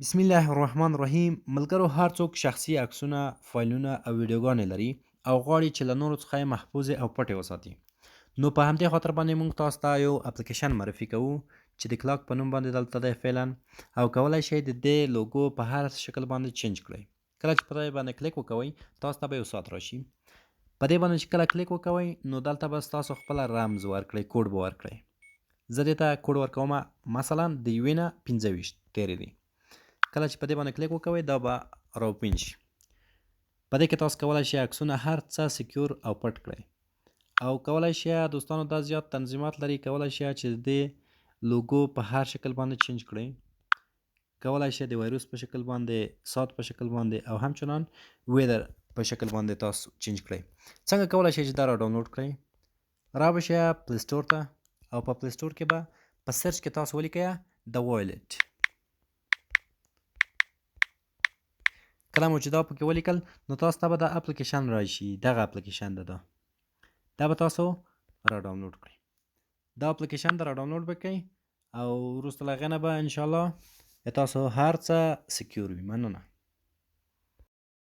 بسم الله الرحمن الرحیم. ملګرو، هر څوک شخصي عکسونه، فایلونه او ویډیوګانې لري او غواړي چې له نورو څخه یې محفوظې او پټې وساتي. نو په همدې خاطر باندې موږ تاسو ته یو اپلیکیشن معرفي کوو چې د کلاک په نوم باندې دلته دی فعلا، او کولی شئ د دې لوګو په هر شکل باندې چینج کړئ. کله چې په دې باندې کلیک وکوئ، تاسو ته به یو ساعت راشي. په دې باندې چې کله کلیک وکوئ، نو دلته به تاسو خپل رمز ورکړئ، کوډ به ورکړئ. زه دې ته کوډ ورکوم، مثلا د 1 نه 25 تیرې دي. کله چې په دې باندې کلیک وکوئ، دا به راوپین شي. په دې کې تاسو کولی شئ عکسونه هر څه سکیور او پټ کړئ، او کولی شئ دوستانو دا زیات تنظیمات لري، کولی شئ چې د دې لوګو په هر شکل باندې چینج کړئ. کولی شئ د وایروس په شکل باندې، ساعت په شکل باندې، او همچنان ویدر په شکل باندې تاسو چینج کړئ. څنګه کولی شئ چې دا را ډاونلوډ کړئ؟ را به شئ پلی سټور ته، او په پلی سټور کې به په سرچ کې تاسو ولیکئ د وایلټ. کله مو چې دا پکې ولیکل، نو تاسو ته به دا اپلیکیشن راشي. دغه اپلیکیشن ده، دا به تاسو را ډاونلوډ کړئ. دا اپلیکیشن دا را ډاونلوډ به کړئ، او وروسته له هغې نه به انشاءالله تاسو هر څه سکیور وي. مننه.